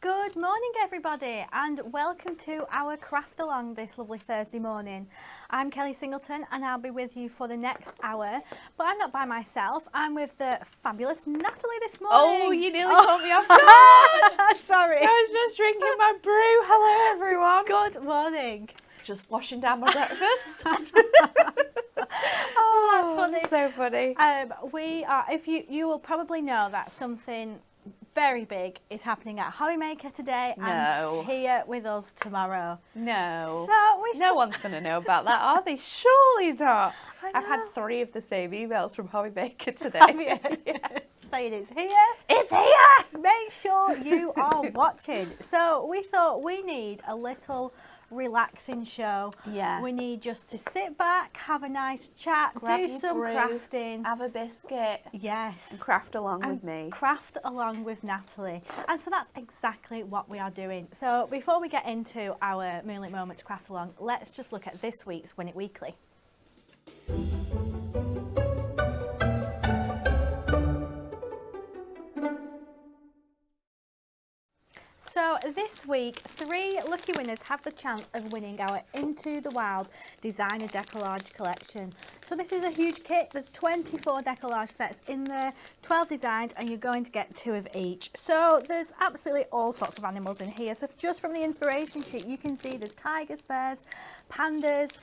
Good morning everybody and welcome to our craft along this lovely Thursday morning. I'm Kelly Singleton and I'll be with you for the next hour, but I'm not by myself, I'm with the fabulous Natalie this morning. Oh, you nearly caught me off guard. Sorry. I was just drinking my brew. Hello everyone. Good morning. Just washing down my breakfast. Oh, that's funny. So funny. We are, if you will probably know that something very big is happening at Hobbymaker today and here with us tomorrow. No. So no one's going to know about that, are they? Surely not. I've had 3 of the same emails from Hobbymaker today. Have you? Yes. Saying it's here. It's here! Make sure you are watching. So we thought we need a little relaxing show. Yeah. We need just to sit back, have a nice chat, do some crafting. Have a biscuit. Yes. And craft along with me. Craft along with Natalie. And so that's exactly what we are doing. So before we get into our Moonlit Moments craft along, let's just look at this week's Win It Weekly. So this week, 3 lucky winners have the chance of winning our Into the Wild designer decollage collection. So this is a huge kit. There's 24 decollage sets in there, 12 designs, and you're going to get 2 of each. So there's absolutely all sorts of animals in here. So just from the inspiration sheet, you can see there's tigers, bears, pandas,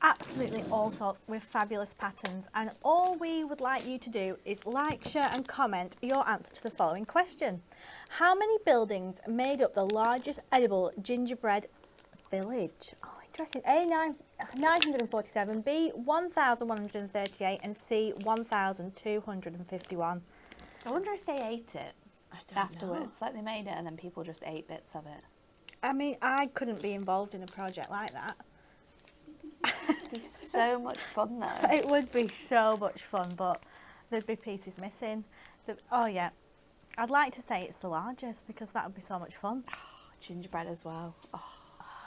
absolutely all sorts with fabulous patterns. And all we would like you to do is like, share and comment your answer to the following question. How many buildings made up the largest edible gingerbread village? Oh, interesting. A, 947, B, 1,138 and C, 1,251. I wonder if they ate it afterwards, like they made it and then people just ate bits of it. I mean, I couldn't be involved in a project like that. It'd be so much fun though. It would be so much fun, but there'd be pieces missing. Oh yeah. I'd like to say it's the largest because that would be so much fun. Oh, gingerbread as well. Oh.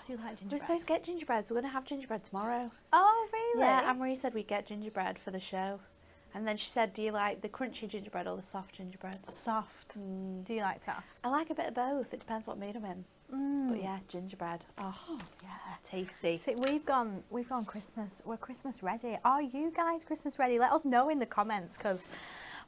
Do you like gingerbread? We're supposed to get gingerbread, so we're going to have gingerbread tomorrow. Oh, really? Yeah, Anne-Marie said we'd get gingerbread for the show. And then she said, do you like the crunchy gingerbread or the soft gingerbread? Soft. Do you like soft? I like a bit of both. It depends what mood I'm in. But yeah, gingerbread. Oh, yeah. Tasty. See, we've gone Christmas. We're Christmas ready. Are you guys Christmas ready? Let us know in the comments because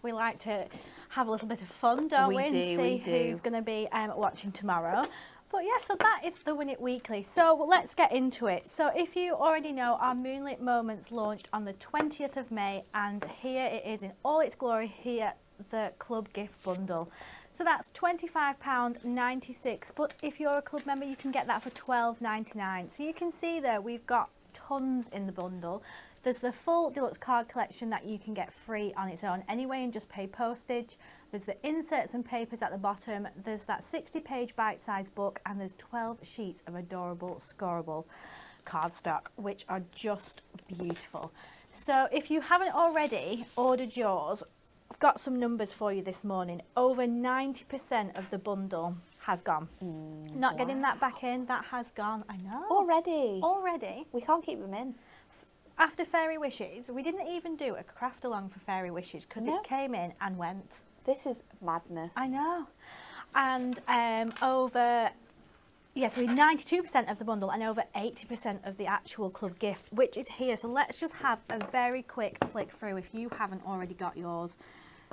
we like to have a little bit of fun, don't we? We do. See who's going to be watching tomorrow. But yeah, so that is the Win It Weekly. So let's get into it. So if you already know, our Moonlit Moments launched on the 20th of May, and here it is in all its glory, here, the club gift bundle. So that's £25.96, but if you're a club member, you can get that for £12.99. So you can see there, we've got tons in the bundle. There's the full deluxe card collection that you can get free on its own anyway and just pay postage. There's the inserts and papers at the bottom. There's that 60-page bite-sized book, and there's 12 sheets of adorable, scoreable cardstock, which are just beautiful. So if you haven't already ordered yours, I've got some numbers for you this morning. Over 90% of the bundle has gone. Not getting that back in, that has gone. I know. Already. We can't keep them in. After Fairy Wishes, we didn't even do a craft along for Fairy Wishes because it came in and went. This is madness. I know. And over, yes, we 92% of the bundle and over 80% of the actual club gift, which is here. So let's just have a very quick flick through if you haven't already got yours.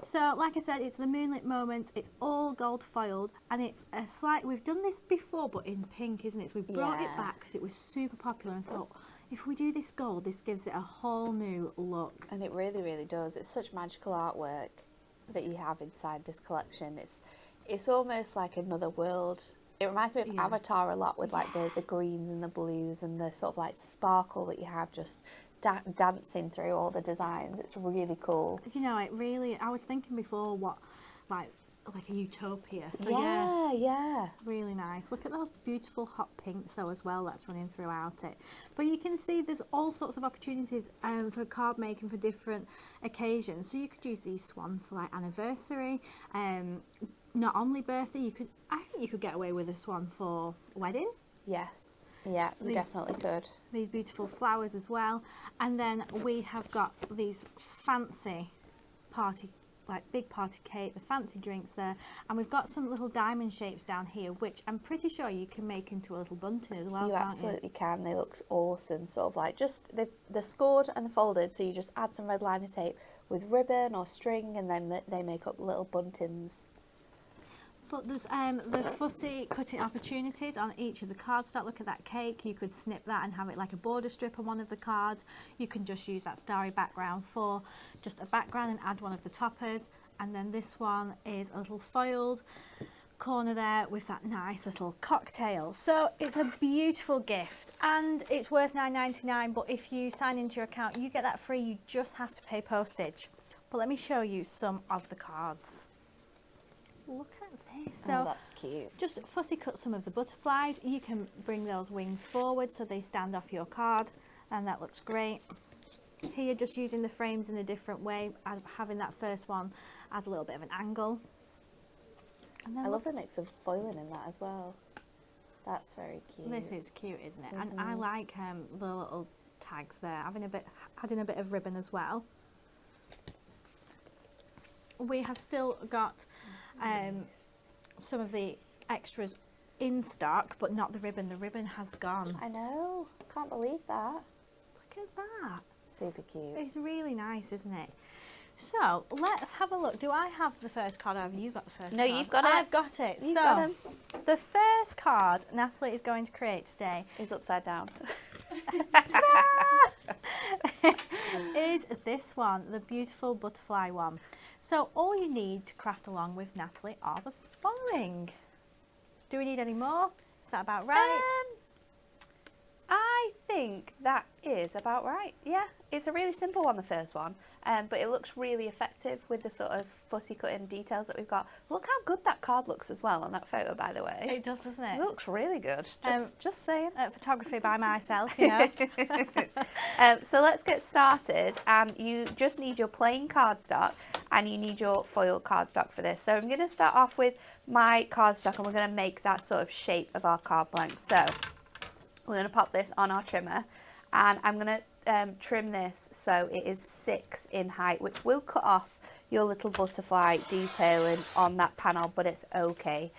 So like I said, it's the Moonlit Moments. It's all gold foiled, and it's a slight, we've done this before, but in pink, isn't it? So we brought it back because it was super popular and thought, if we do this gold, this gives it a whole new look. And it really, really does. It's such magical artwork that you have inside this collection. It's almost like another world. It reminds me of Avatar a lot with like the greens and the blues and the sort of like sparkle that you have just dancing through all the designs. It's really cool. Do you know, it really, I was thinking before what, like a utopia. So yeah. Really nice. Look at those beautiful hot pinks though as well that's running throughout it. But you can see there's all sorts of opportunities for card making for different occasions. So you could use these swans for like anniversary, not only birthday, I think you could get away with a swan for wedding. Yes. Yeah, you definitely could. These beautiful flowers as well. And then we have got these fancy party like big party cake, the fancy drinks there, and we've got some little diamond shapes down here, which I'm pretty sure you can make into a little bunting as well. You can't absolutely can. They look awesome. Sort of like just they're scored and they're folded, so you just add some red liner tape with ribbon or string, and then they make up little buntings. But there's the fussy cutting opportunities on each of the cardstock. Look at that cake. You could snip that and have it like a border strip on one of the cards. You can just use that starry background for just a background and add one of the toppers. And then this one is a little foiled corner there with that nice little cocktail. So it's a beautiful gift and it's worth $9.99, but if you sign into your account you get that free. You just have to pay postage. But let me show you some of the cards. Look at this. So oh, that's cute. Just fussy cut some of the butterflies. You can bring those wings forward so they stand off your card, and that looks great. Here, just using the frames in a different way, having that first one add a little bit of an angle. And then I love the mix of foiling in that as well. That's very cute. This is cute, isn't it? And I like the little tags there, adding a bit of ribbon as well. We have still got some of the extras in stock, but not the ribbon. The ribbon has gone. I know. Can't believe that. Look at that. Super cute. It's really nice, isn't it? So let's have a look. Do I have the first card, or have you got the first No, card? you've got it. I've got it. You've got him. The first card Natalie is going to create today It's upside down. is this one, the beautiful butterfly one. So all you need to craft along with Natalie are the following. Do we need any more? Is that about right? I think that is about right. Yeah, it's a really simple one, the first one, but it looks really effective with the sort of fussy cutting details that we've got. Look how good that card looks as well on that photo, by the way. It does, doesn't it? It looks really good. Just saying. Photography by myself, you know. So let's get started, and you just need your plain cardstock and you need your foil cardstock for this. So I'm going to start off with my cardstock, and we're going to make that sort of shape of our card blank. So we're going to pop this on our trimmer, and I'm going to trim this so it is 6 in height, which will cut off your little butterfly detailing on that panel, but it's okay.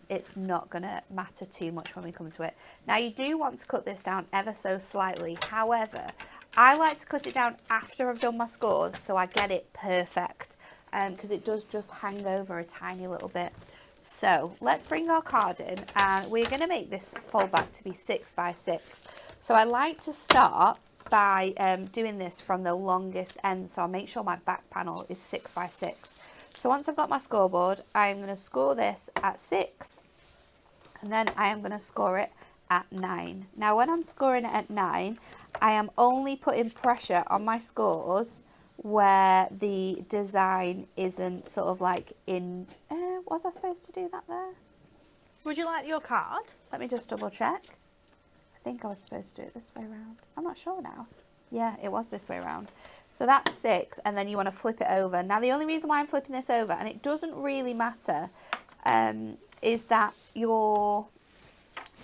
It's not going to matter too much when we come to it. Now you do want to cut this down ever so slightly. However, I like to cut it down after I've done my scores so I get it perfect, because it does just hang over a tiny little bit. So let's bring our card in, and we're going to make this fold back to be 6 by 6. So I like to start by doing this from the longest end, so I'll make sure my back panel is 6 by 6. So once I've got my scoreboard, I'm going to score this at 6, and then I am going to score it at 9. Now when I'm scoring it at 9, I am only putting pressure on my scores where the design isn't sort of like in, was I supposed to do that there? Would you like your card? Let me just double check. I think I was supposed to do it this way around. I'm not sure now. Yeah, it was this way around. So that's 6, and then you want to flip it over. Now the only reason why I'm flipping this over, and it doesn't really matter, is that your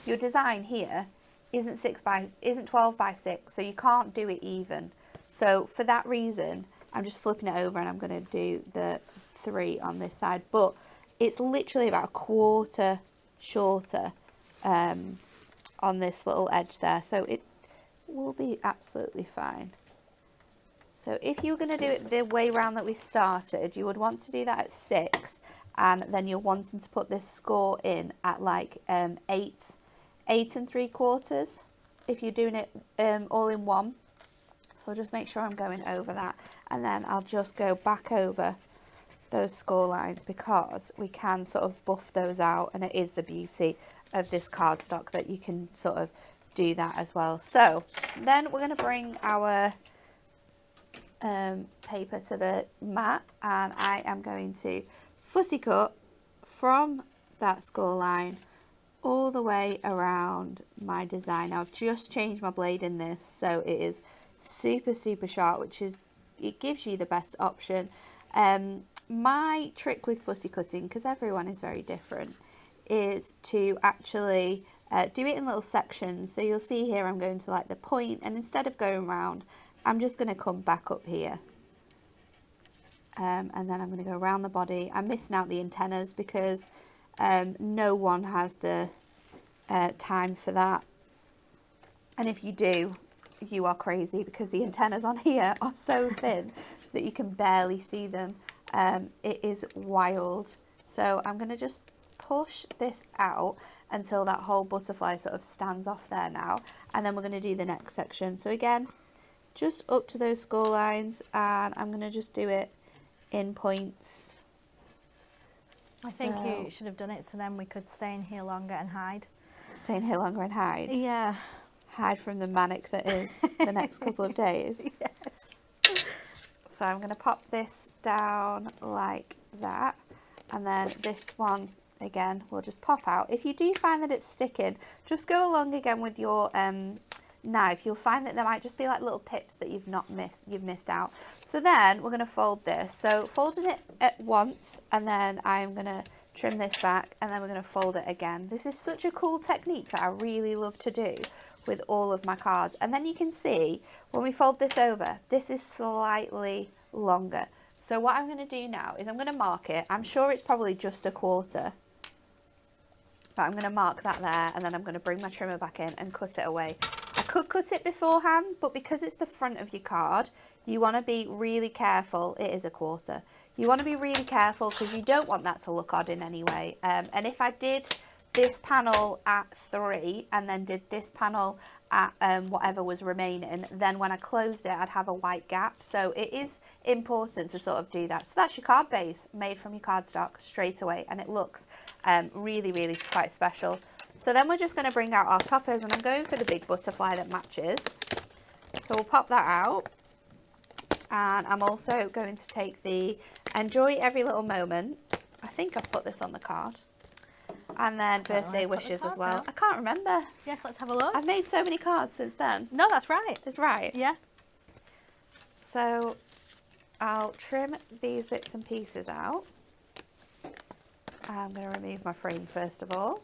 design here isn't 12 by 6, so you can't do it even. So for that reason, I'm just flipping it over, and I'm going to do the 3 on this side. But it's literally about a quarter shorter on this little edge there. So it will be absolutely fine. So if you were going to do it the way round that we started, you would want to do that at 6. And then you're wanting to put this score in at like 8 3/4 if you're doing it all in one. So I'll just make sure I'm going over that, and then I'll just go back over those score lines, because we can sort of buff those out, and it is the beauty of this cardstock that you can sort of do that as well. So then we're going to bring our paper to the mat, and I am going to fussy cut from that score line all the way around my design. Now I've just changed my blade in this, so it is super sharp, which is, it gives you the best option. My trick with fussy cutting, because everyone is very different, is to actually do it in little sections. So you'll see here I'm going to like the point, and instead of going round, I'm just going to come back up here, and then I'm going to go around the body. I'm missing out the antennas because no one has the time for that, and if you do, you are crazy, because the antennas on here are so thin that you can barely see them. It is wild. So I'm going to just push this out until that whole butterfly sort of stands off there now, and then we're going to do the next section. So again, just up to those score lines, and I'm going to just do it in points. I think you should have done it so then we could stay in here longer and hide. Stay in here longer and hide? Yeah. Hide from the manic that is the next couple of days. Yes. So I'm going to pop this down like that, and then this one again will just pop out. If you do find that it's sticking, just go along again with your knife. You'll find that there might just be like little pips that you've missed out. So then we're going to fold this. So folding it at once, and then I'm going to trim this back, and then we're going to fold it again. This is such a cool technique that I really love to do with all of my cards. And then you can see when we fold this over, this is slightly longer. So what I'm going to do now is I'm going to mark it. I'm sure it's probably just a quarter, but I'm going to mark that there, and then I'm going to bring my trimmer back in and cut it away. I could cut it beforehand, but because it's the front of your card, you want to be really careful. It is a quarter. You want to be really careful because you don't want that to look odd in any way. And if I did this panel at 3 and then did this panel at whatever was remaining, then when I closed it, I'd have a white gap. So it is important to sort of do that. So that's your card base made from your cardstock straight away, and it looks really, really quite special. So then we're just going to bring out our toppers, and I'm going for the big butterfly that matches. So we'll pop that out. And I'm also going to take the Enjoy Every Little Moment. I think I've put this on the card. And then birthday wishes as well. Now. I can't remember. Yes, let's have a look. I've made so many cards since then. No, that's right. It's right. Yeah. So I'll trim these bits and pieces out. I'm going to remove my frame first of all.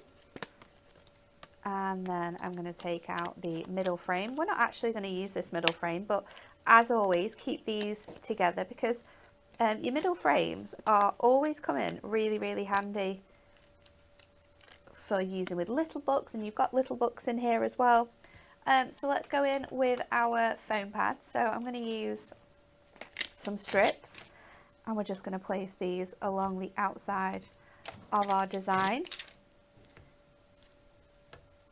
And then I'm going to take out the middle frame. We're not actually going to use this middle frame, but as always, keep these together because your middle frames are always come in really, really handy for using with little books, and you've got little books in here as well. So let's go in with our foam pads. So I'm going to use some strips, and we're just going to place these along the outside of our design.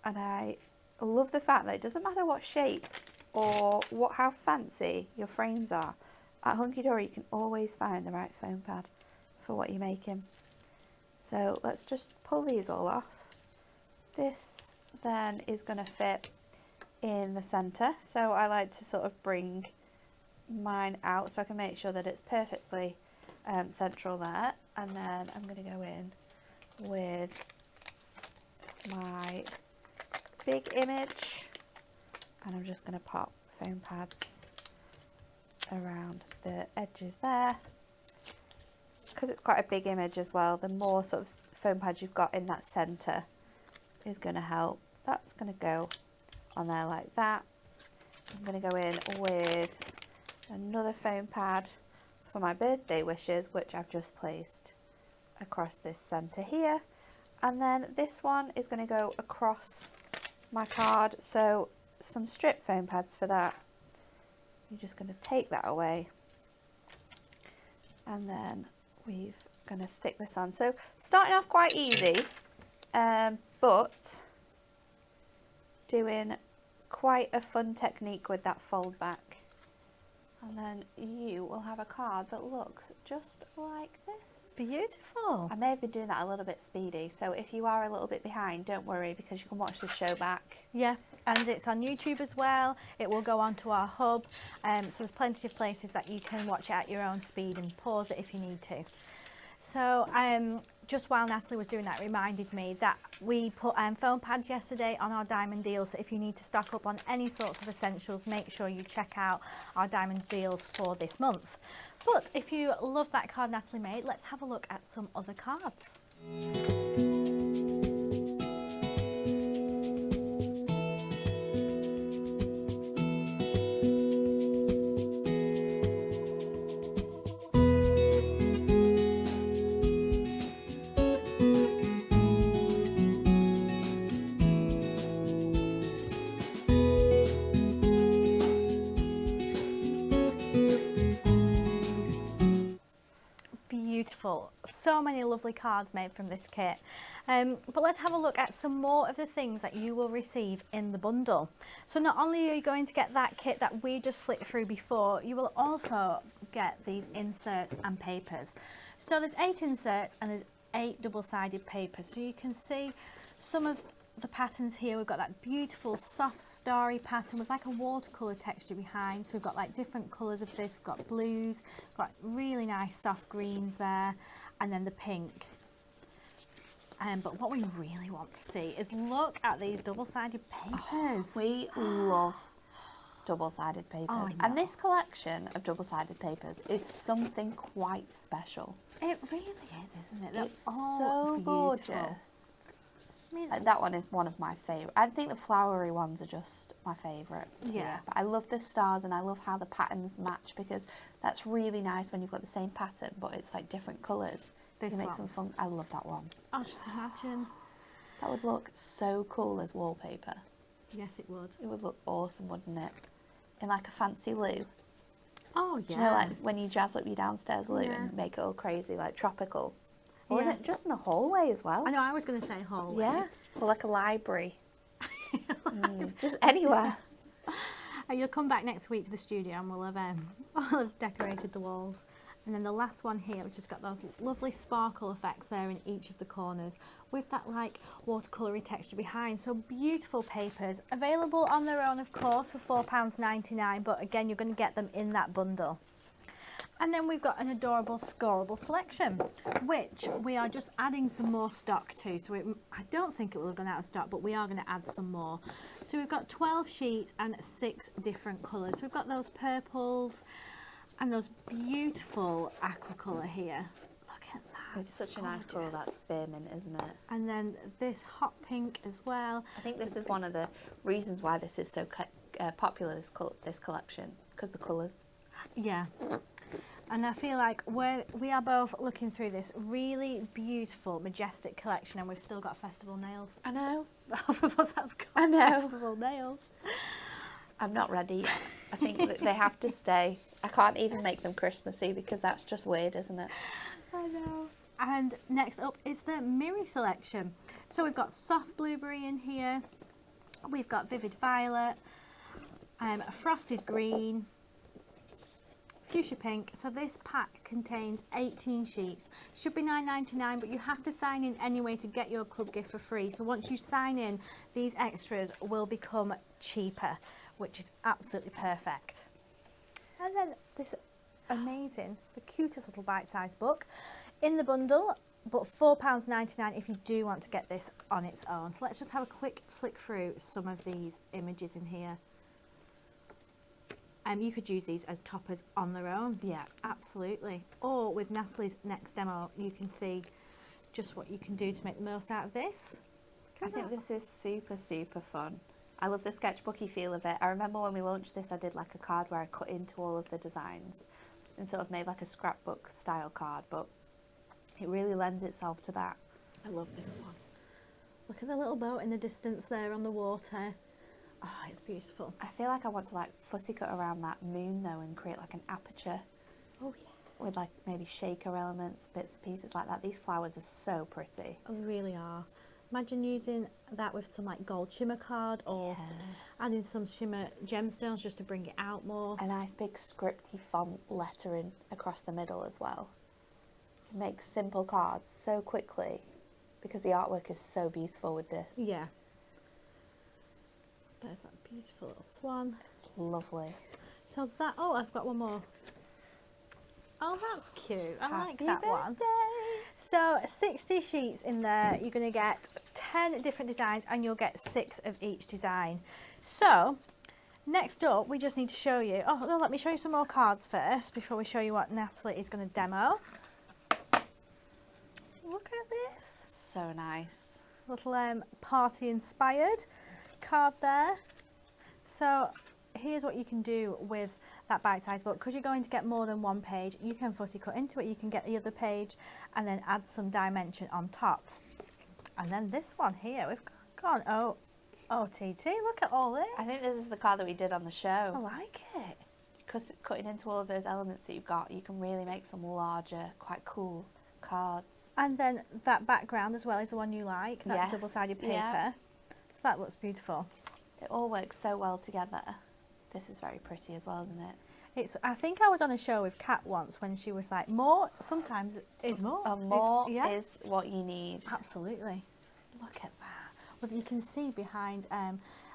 And I love the fact that it doesn't matter what shape or how fancy your frames are. At Hunky Dory, you can always find the right foam pad for what you're making. So let's just pull these all off. This then is going to fit in the centre. So I like to sort of bring mine out so I can make sure that it's perfectly central there. And then I'm going to go in with my big image, and I'm just going to pop foam pads around the edges there. Because it's quite a big image as well, the more sort of foam pads you've got in that centre is going to help. That's going to go on there like that. I'm going to go in with another foam pad for my birthday wishes, which I've just placed across this centre here. And then this one is going to go across my card, so some strip foam pads for that. You're just going to take that away, and then we're going to stick this on. So starting off quite easy, but doing quite a fun technique with that fold back, and then you will have a card that looks just like this. Beautiful. I may have been doing that a little bit speedy, so if you are a little bit behind, don't worry, because you can watch the show back. Yeah, and it's on YouTube as well. It will go onto our hub, so there's plenty of places that you can watch it at your own speed and pause it if you need to. So just while Natalie was doing that, it reminded me that we put foam pads yesterday on our diamond deals. So if you need to stock up on any sorts of essentials, make sure you check out our diamond deals for this month. But if you love that card Natalie made, let's have a look at some other cards. so many lovely cards made from this kit. But let's have a look at some more of the things that you will receive in the bundle. So not only are you going to get that kit that we just flicked through before, you will also get these inserts and papers. So there's 8 inserts and there's 8 double-sided papers. So you can see some of the patterns here. We've got that beautiful soft starry pattern with like a watercolour texture behind. So we've got like different colours of this. We've got blues, got really nice soft greens there, and then the pink. But what we really want to see is look at these double-sided papers. We love double-sided papers. And this collection of double-sided papers is something quite special. It really is, isn't it? They're It's all so beautiful. gorgeous. I mean, That one is one of my favourite. I think the flowery ones are just my favourites. Yeah. But I love the stars and I love how the patterns match, because that's really nice when you've got the same pattern but it's like different colours. This It makes one. them fun. I love that one. I'll just imagine. That would look so cool as wallpaper. Yes, it would. It would look awesome, wouldn't it? In like a fancy loo. Oh, yeah. Do you know, like when you jazz up your downstairs loo Yeah. and make it all crazy, like tropical? Or Yeah. just in the hallway as well. I know, I was going to say hallway. Yeah. Or like a library. Just anywhere. And you'll come back next week to the studio and we'll have decorated the walls. And then the last one here, which just got those lovely sparkle effects there in each of the corners with that like watercoloury texture behind. So beautiful papers, available on their own of course for £4.99, but again you're going to get them in that bundle. And then we've got an adorable scoreable selection, which we are just adding some more stock to. So I don't think it will have gone out of stock, but we are going to add some more. So we've got 12 sheets and 6 different colours. So we've got those purples and those beautiful aqua colour here. Look at that. It's such a nice colour, that spearmint, isn't it? And then this hot pink as well. I think this is one of the reasons why this is so popular, this collection, because the colours. Yeah. And I feel like we are both looking through this really beautiful, majestic collection, and we've still got festival nails. I know. Both of us have got I know. festival nails. I'm not ready yet. I think that they have to stay. I can't even make them Christmassy because that's just weird, isn't it? I know. And next up is the Miri selection. So we've got soft blueberry in here. We've got vivid violet, a frosted green, fuchsia pink. So this pack contains 18 sheets. Should be $9.99, but you have to sign in anyway to get your club gift for free. So once you sign in, these extras will become cheaper, which is absolutely perfect. And then this amazing, the cutest little bite-sized book in the bundle, but £4.99 if you do want to get this on its own. So let's just have a quick flick through some of these images in here. You could use these as toppers on their own. Yeah, absolutely. Or with Natalie's next demo, you can see just what you can do to make the most out of this. I think this is super, super fun. I love the sketchbooky feel of it. I remember when we launched this, I did like a card where I cut into all of the designs and sort of made like a scrapbook style card, but it really lends itself to that. I love this one. Look at the little boat in the distance there on the water. Oh, it's beautiful. I feel like I want to like fussy cut around that moon though and create like an aperture. Oh yeah. With like maybe shaker elements, bits and pieces like that. These flowers are so pretty. Oh, they really are. Imagine using that with some like gold shimmer card, or adding some shimmer gemstones just to bring it out more. A nice big scripty font lettering across the middle as well. You can make simple cards so quickly because the artwork is so beautiful with this. Yeah. There's that beautiful little swan. It's lovely. So that, oh, I've got one more. Oh, that's cute. I like Happy that birthday. one. So 60 sheets in there. You're going to get 10 different designs and you'll get 6 of each design. So next up, we just need to show you, oh no, let me show you some more cards first before we show you what Natalie is going to demo. Look at this. So nice. Little party inspired card there. So here's what you can do with that bite-sized book. Because you're going to get more than one page, you can fussy cut into it. You can get the other page and then add some dimension on top. And then this one here, we've got OTT. Look at all this. I think this is the card that we did on the show. I like it. Because cutting into all of those elements that you've got, you can really make some larger, quite cool cards. And then that background as well is the one you like, that Yes, double-sided paper. yeah. So that looks beautiful. It all works so well together. This is very pretty as well, isn't it? I think I was on a show with Kat once when she was like, more sometimes is more. More is what you need. Absolutely. Look at that. Well, you can see behind,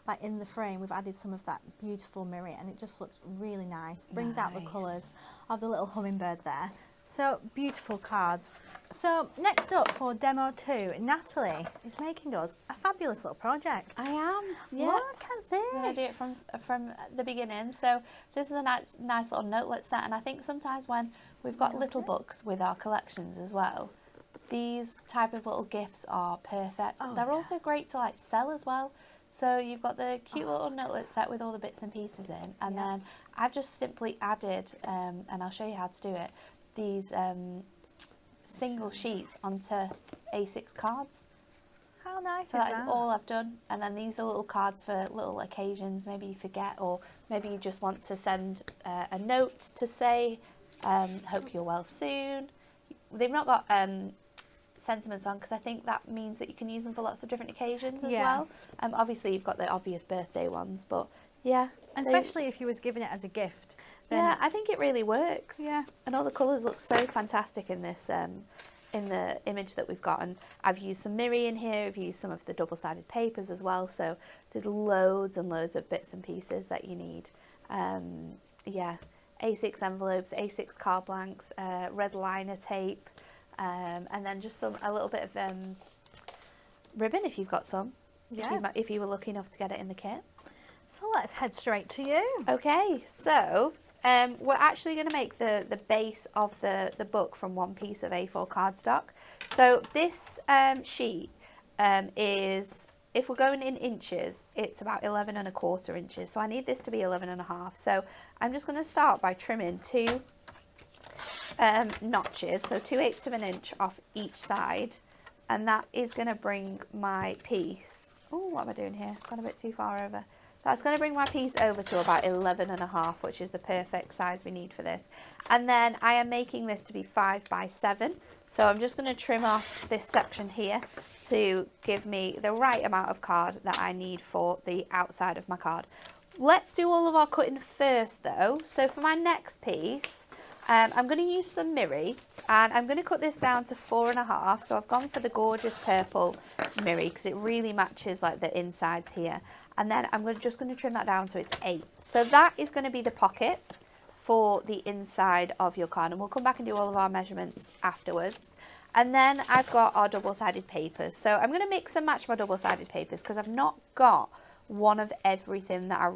like in the frame, we've added some of that beautiful mirror, and it just looks really nice. Brings out the colours of the little hummingbird there. So beautiful cards. So next up for demo 2, Natalie is making us a fabulous little project. I am. Yeah. Look at this. I'm going to do it from the beginning. So this is a nice little Notelet set, and I think sometimes when we've got little books with our collections as well, these type of little gifts are perfect. They're also great to like sell as well. So you've got the cute little Notelet set with all the bits and pieces in, and then I've just simply added, and I'll show you how to do it, these single sheets onto A6 cards. How nice so is that's that? all I've done. And then these are little cards for little occasions. Maybe you forget, or maybe you just want to send a note to say, hope you're well soon. They've not got sentiments on, because I think that means that you can use them for lots of different occasions as well. Obviously you've got the obvious birthday ones, but yeah. And especially if you was giving it as a gift. Yeah, I think it really works. Yeah. And all the colours look so fantastic in this, in the image that we've got. And I've used some mirror in here, I've used some of the double-sided papers as well. So there's loads and loads of bits and pieces that you need. Yeah, A6 envelopes, A6 card blanks, red liner tape, and then just a little bit of ribbon if you've got some. Yeah. If you were lucky enough to get it in the kit. So let's head straight to you. Okay, so we're actually going to make the base of the book from one piece of A4 cardstock. So this sheet is, if we're going in inches, it's about 11¼ inches. So I need this to be 11½. So I'm just going to start by trimming 2 notches, so 2/8 of an inch off each side. And that is going to bring my piece, oh, what am I doing here? Gone a bit too far over. That's going to bring my piece over to about 11½, which is the perfect size we need for this. And then I am making this to be 5 by 7. So I'm just going to trim off this section here to give me the right amount of card that I need for the outside of my card. Let's do all of our cutting first though. So for my next piece, I'm going to use some mirror, and I'm going to cut this down to 4½. So I've gone for the gorgeous purple mirror because it really matches like the insides here. And then I'm just going to trim that down so it's 8. So that is going to be the pocket for the inside of your card, and we'll come back and do all of our measurements afterwards. And then I've got our double-sided papers. So I'm going to mix and match my double-sided papers because I've not got one of everything that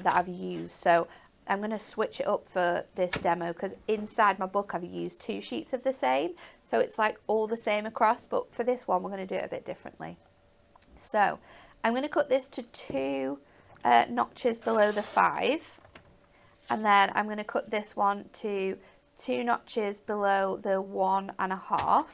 I've used. So I'm going to switch it up for this demo because inside my book I've used 2 sheets of the same. So it's like all the same across, but for this one we're going to do it a bit differently. So I'm going to cut this to 2 notches below the 5. And then I'm going to cut this one to 2 notches below the 1½.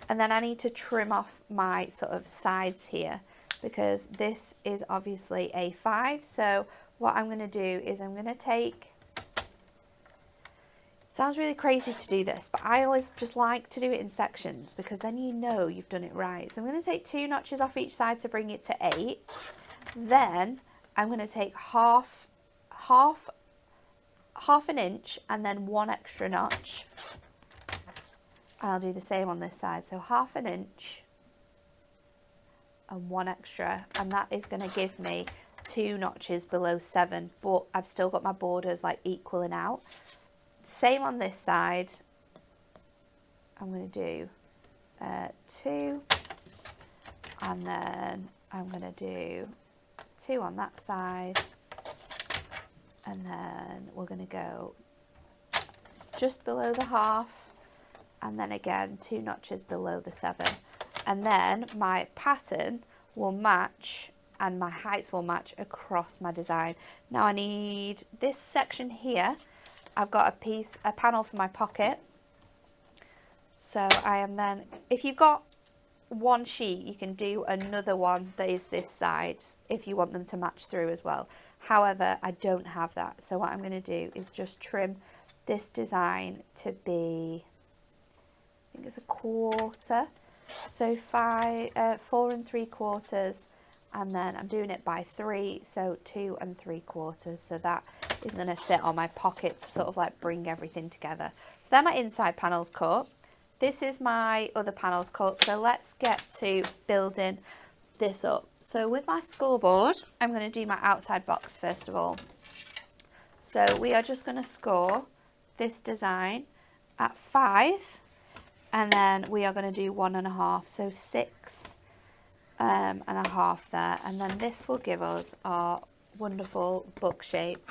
And then I need to trim off my sort of sides here because this is obviously A5. So what I'm going to do is I'm going to take, sounds really crazy to do this, but I always just like to do it in sections because then you know you've done it right. So I'm going to take 2 notches off each side to bring it to 8. Then I'm going to take half an inch and then 1 extra notch. And I'll do the same on this side. So ½ an inch and 1 extra, and that is going to give me 2 notches below 7, but I've still got my borders like equaling out. Same on this side. I'm going to do 2, and then I'm going to do 2 on that side, and then we're going to go just below the half, and then again 2 notches below the 7, and then my pattern will match and my heights will match across my design. Now I need this section here. I've got a panel for my pocket. So I am then, if you've got one sheet, you can do another one that is this side if you want them to match through as well. However, I don't have that. So what I'm going to do is just trim this design to be, I think it's 1/4. So 4 3/4, and then I'm doing it by 3, so 2 3/4. So that is going to sit on my pocket to sort of like bring everything together. So they're my inside panels cut. This is my other panels cut. So let's get to building this up. So with my scoreboard, I'm going to do my outside box first of all. So we are just going to score this design at 5, and then we are going to do 1.5, so 6.5 there, and then this will give us our wonderful book shape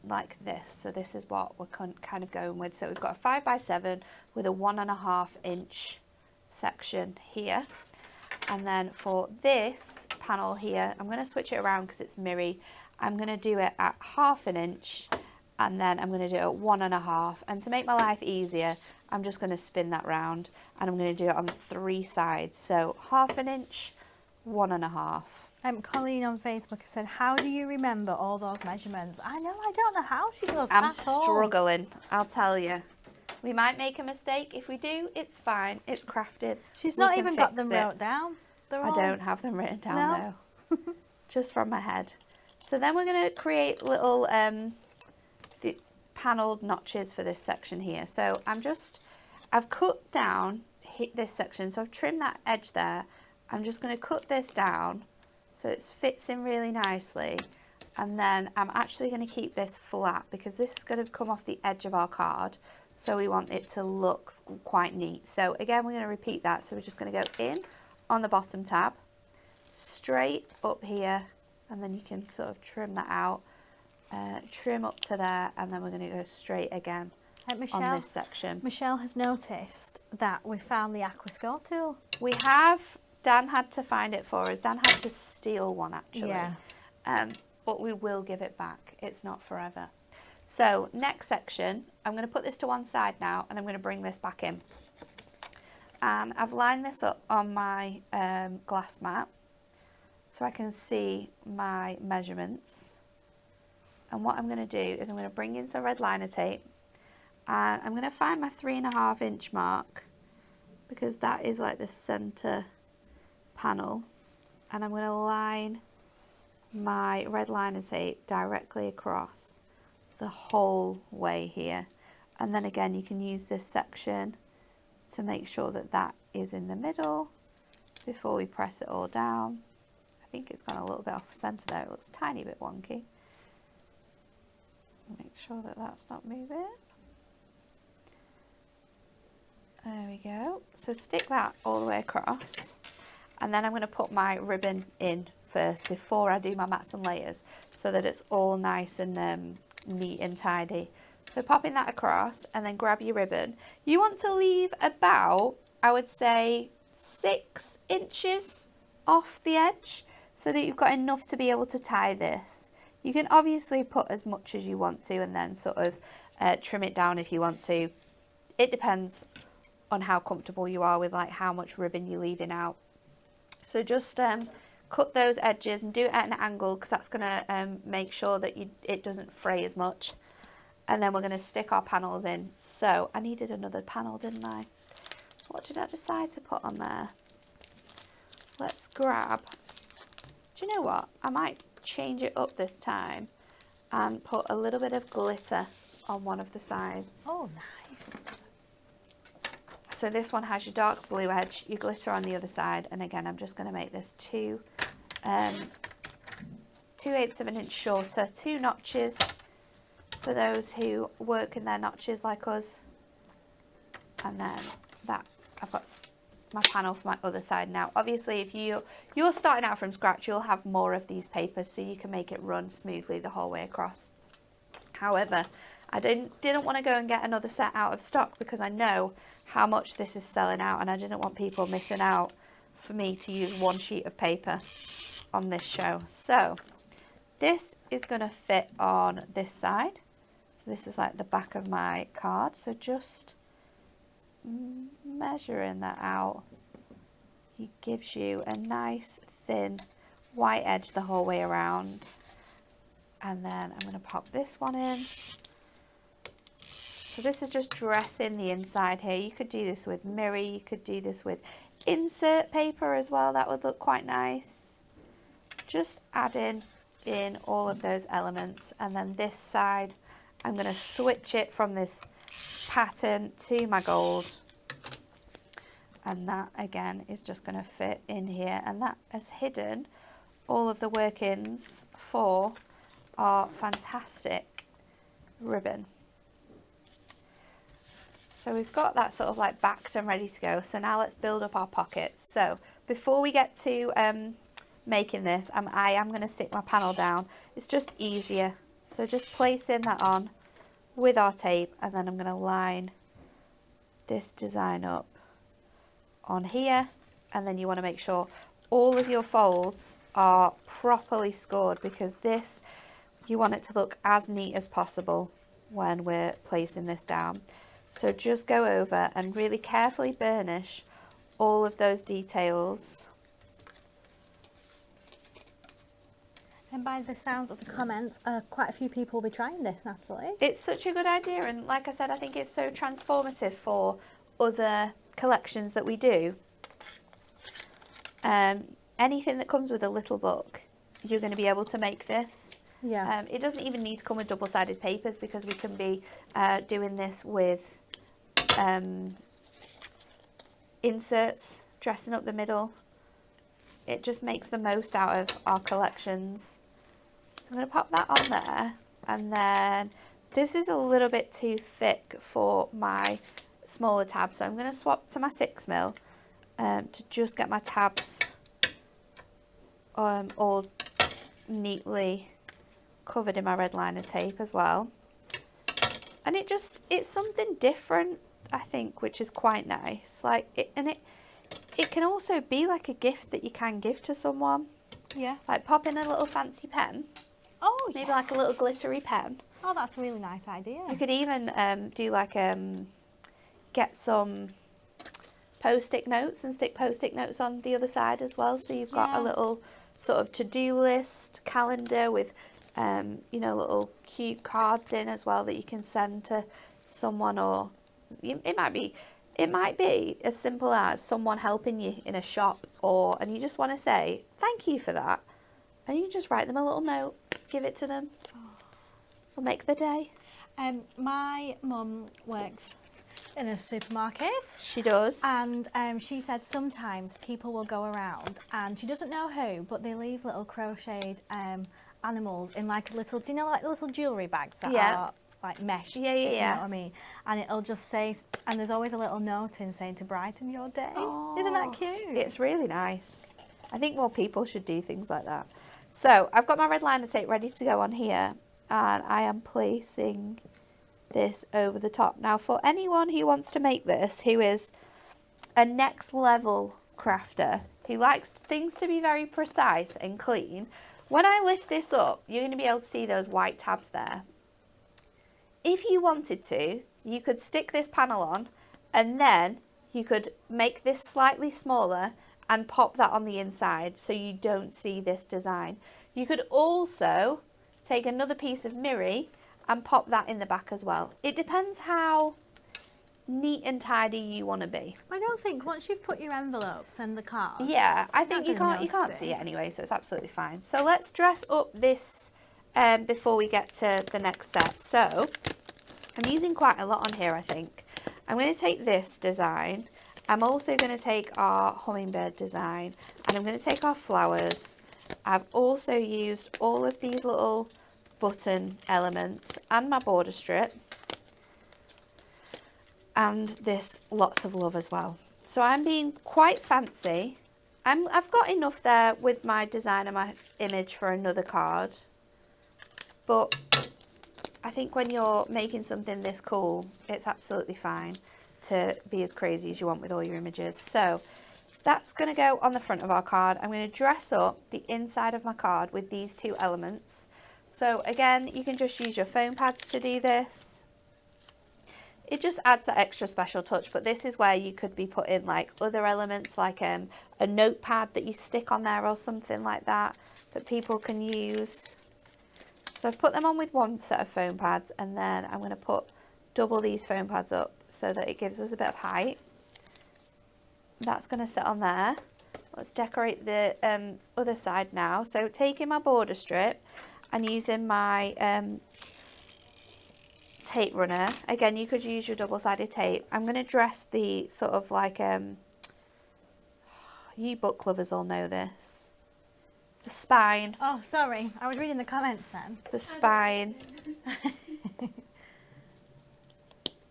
like this. So this is what we're kind of going with. So we've got a 5 by 7 with a 1.5 inch section here, and then for this panel here, I'm going to switch it around because it's mirrory. I'm going to do it at 1/2 inch, and then I'm going to do it at 1.5, and to make my life easier, I'm just going to spin that round, and I'm going to do it on 3 sides. So 1/2 inch, 1.5. Colleen on Facebook has said, how do you remember all those measurements? I know, I don't know how she does. I'm struggling, I'll tell you. We might make a mistake. If we do, it's fine. It's crafted. She's not even got them wrote down. I don't have them written down though. Just from my head. So then we're going to create little the panelled notches for this section here. So I've cut down this section. So I've trimmed that edge there. I'm just going to cut this down so it fits in really nicely, and then I'm actually going to keep this flat because this is going to come off the edge of our card, so we want it to look quite neat. So again, we're going to repeat that. So we're just going to go in on the bottom tab, straight up here, and then you can sort of trim that out, trim up to there, and then we're going to go straight again on this section. Michelle has noticed that we found the aquascore tool. We have. Dan had to find it for us. Dan had to steal one actually. Yeah. But we will give it back. It's not forever. So next section, I'm going to put this to one side now, and I'm going to bring this back in. And I've lined this up on my glass mat so I can see my measurements. And what I'm going to do is I'm going to bring in some red liner tape, and I'm going to find my 3.5 inch mark because that is like the center panel, and I'm going to line my red liner tape directly across the whole way here, and then again you can use this section to make sure that that is in the middle before we press it all down. I think it's gone a little bit off center there, it looks a tiny bit wonky. Make sure that that's not moving. There we go. So stick that all the way across, and then I'm going to put my ribbon in first before I do my mats and layers, so that it's all nice and neat and tidy. So popping that across, and then grab your ribbon. You want to leave about, I would say, 6 inches off the edge, so that you've got enough to be able to tie this. You can obviously put as much as you want to, and then sort of trim it down if you want to. It depends on how comfortable you are with like how much ribbon you're leaving out. So just cut those edges and do it at an angle, because that's going to make sure that it doesn't fray as much. And then we're going to stick our panels in. So I needed another panel, didn't I? What did I decide to put on there? Let's grab, do you know what? I might change it up this time and put a little bit of glitter on one of the sides. Oh, nice. So this one has your dark blue edge, your glitter on the other side, and again I'm just going to make this 2/8 of an inch shorter, 2 notches for those who work in their notches like us, and then that I've got my panel for my other side now. Obviously if you're starting out from scratch, you'll have more of these papers, so you can make it run smoothly the whole way across. However, I didn't want to go and get another set out of stock, because I know how much this is selling out, and I didn't want people missing out for me to use one sheet of paper on this show. So this is going to fit on this side. So this is like the back of my card. So just measuring that out, it gives you a nice thin white edge the whole way around. And then I'm going to pop this one in. So this is just dressing the inside here. You could do this with mirror, you could do this with insert paper as well. That would look quite nice. Just adding in all of those elements, and then this side I'm going to switch it from this pattern to my gold, and that again is just going to fit in here, and that has hidden all of the workings for our fantastic ribbon. So we've got that sort of like backed and ready to go. So now let's build up our pockets. So before we get to making this, I am going to stick my panel down. It's just easier. So just placing that on with our tape, and then I'm going to line this design up on here, and then you want to make sure all of your folds are properly scored, because this, you want it to look as neat as possible when we're placing this down. So just go over and really carefully burnish all of those details. And by the sounds of the comments, quite a few people will be trying this, Natalie. It's such a good idea, and like I said, I think it's so transformative for other collections that we do. Anything that comes with a little book, you're going to be able to make this. Yeah. It doesn't even need to come with double-sided papers, because we can be doing this with inserts, dressing up the middle. It just makes the most out of our collections. So I'm going to pop that on there, and then this is a little bit too thick for my smaller tabs, so I'm going to swap to my 6mm to just get my tabs all neatly covered in my red liner tape as well. And it's something different, I think, which is quite nice. Like it can also be like a gift that you can give to someone. Yeah. Like pop in a little fancy pen. Oh, maybe like a little glittery pen. Oh, that's a really nice idea. You could even do like get some post-it notes and stick post-it notes on the other side as well. So you've got a little sort of to-do list calendar with you know, little cute cards in as well that you can send to someone, or it might be as simple as someone helping you in a shop, and you just want to say thank you for that, and you just write them a little note, give it to them. It'll make the day. My mum works in a supermarket. She does. And she said sometimes people will go around, and she doesn't know who, but they leave little crocheted animals in like a little, do you know, like little jewellery bags that are like mesh, if you know what I mean, and it'll just say, and there's always a little note in saying to brighten your day. Isn't that cute? It's really nice. I think more people should do things like that. So I've got my red liner tape ready to go on here, and I am placing this over the top. Now for anyone who wants to make this, who is a next level crafter, who likes things to be very precise and clean, when I lift this up, you're going to be able to see those white tabs there. If you wanted to, you could stick this panel on, and then you could make this slightly smaller and pop that on the inside so you don't see this design. You could also take another piece of mirror and pop that in the back as well. It depends how neat and tidy you want to be. I don't think once you've put your envelopes and the cards. Yeah, I think you can't see it anyway, so it's absolutely fine. So let's dress up this before we get to the next set. So I'm using quite a lot on here, I think. I'm going to take this design. I'm also going to take our hummingbird design, and I'm going to take our flowers. I've also used all of these little button elements and my border strip, and this lots of love as well. So I'm being quite fancy. I've got enough there with my design and my image for another card, but I think when you're making something this cool, it's absolutely fine to be as crazy as you want with all your images. So that's going to go on the front of our card. I'm going to dress up the inside of my card with these two elements. So again, you can just use your foam pads to do this. It just adds that extra special touch, but this is where you could be putting like other elements, like a notepad that you stick on there or something like that people can use. So I've put them on with one set of foam pads, and then I'm going to put double these foam pads up so that it gives us a bit of height. That's going to sit on there. Let's decorate the other side now. So taking my border strip and using my tape runner. Again, you could use your double-sided tape. I'm going to dress the sort of like, you book lovers all know this. The spine. Oh, sorry. I was reading the comments then. The spine.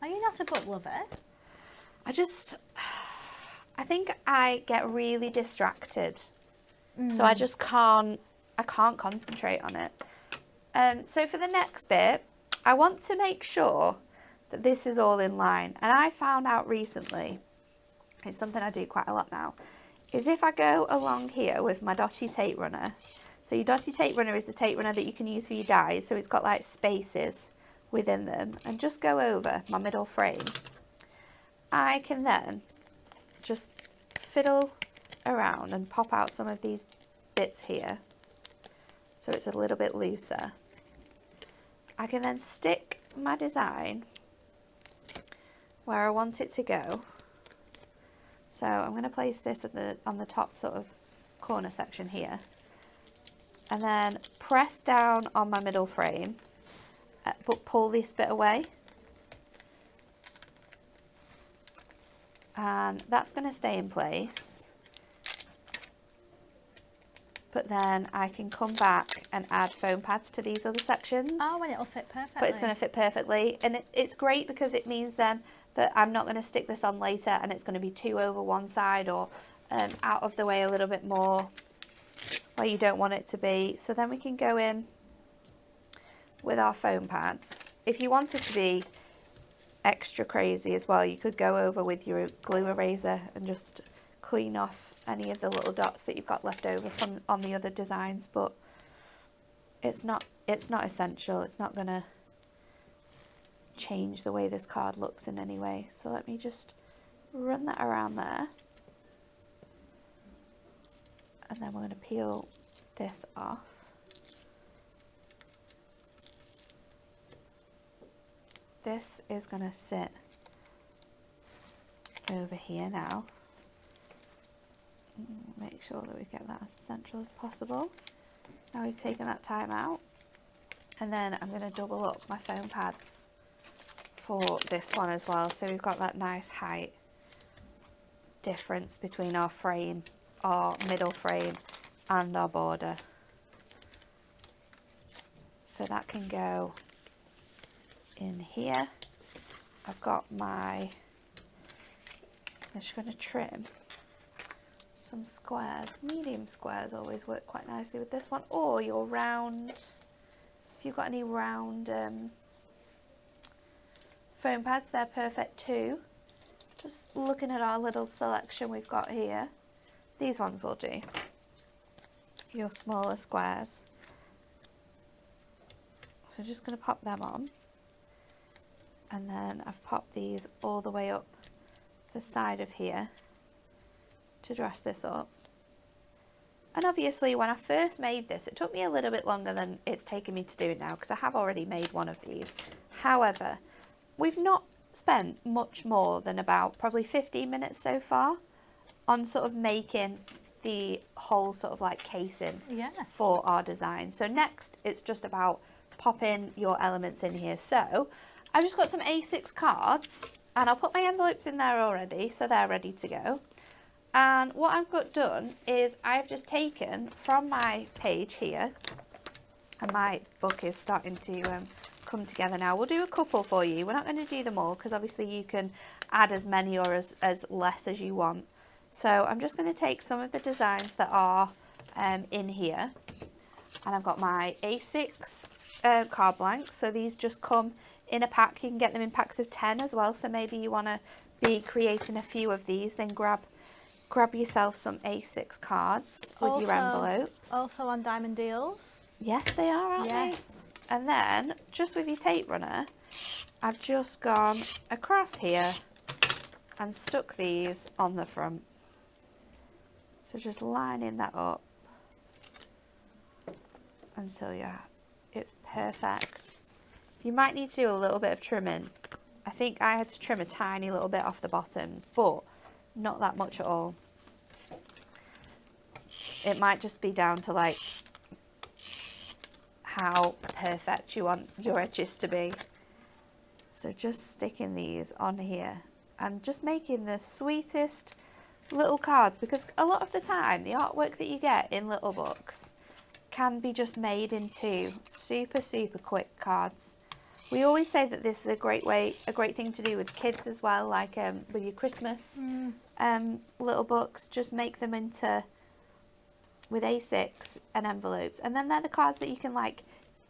Are you not a book lover? I think I get really distracted. So I just can't concentrate on it. So for the next bit, I want to make sure that this is all in line. And I found out recently, it's something I do quite a lot now, is if I go along here with my dotty tape runner. So your dotty tape runner is the tape runner that you can use for your dies. So it's got like spaces within them. And just go over my middle frame. I can then just fiddle around and pop out some of these bits here. So it's a little bit looser. I can then stick my design where I want it to go. So I'm going to place this on the top sort of corner section here. And then press down on my middle frame, but pull this bit away. And that's going to stay in place. But then I can come back and add foam pads to these other sections. Oh, and it'll fit perfectly. But it's going to fit perfectly. And it's great because it means then that I'm not going to stick this on later and it's going to be too over one side or out of the way a little bit more where you don't want it to be. So then we can go in with our foam pads. If you wanted to be extra crazy as well, you could go over with your glue eraser and just clean off any of the little dots that you've got left over from on the other designs, but it's not essential. It's not going to change the way this card looks in any way. So let me just run that around there, and then we're going to peel this off. This is going to sit over here now. Make sure that we get that as central as possible. Now we've taken that time out, and then I'm going to double up my foam pads for this one as well, so we've got that nice height difference between our frame, our middle frame and our border. So that can go in here. I've got I'm just going to trim some squares. Medium squares always work quite nicely with this one, or your round, if you've got any round foam pads, they're perfect too. Just looking at our little selection we've got here, these ones will do, your smaller squares. So just going to pop them on, and then I've popped these all the way up the side of here to dress this up. And obviously when I first made this, it took me a little bit longer than it's taken me to do it now, because I have already made one of these. However, we've not spent much more than about probably 15 minutes so far on sort of making the whole sort of like casing for our design. So next it's just about popping your elements in here. So I've just got some A6 cards, and I'll put my envelopes in there already, so they're ready to go. And what I've got done is I've just taken from my page here, and my book is starting to come together now. We'll do a couple for you. We're not going to do them all because obviously you can add as many or as less as you want. So I'm just going to take some of the designs that are in here, and I've got my A6 card blanks. So these just come in a pack. You can get them in packs of 10 as well. So maybe you want to be creating a few of these, then grab yourself some A6 cards with your envelopes. Also on Diamond Deals. Yes, they are, aren't they? And then, just with your tape runner, I've just gone across here and stuck these on the front. So just lining that up until it's perfect. You might need to do a little bit of trimming I think I had to trim a tiny little bit off the bottoms, but not that much at all. It might just be down to like how perfect you want your edges to be. So just sticking these on here and just making the sweetest little cards, because a lot of the time the artwork that you get in little books can be just made into super quick cards. We always say that this is a great thing to do with kids as well, like with your Christmas little books. Just make them into with A6 and envelopes, and then they're the cards that you can like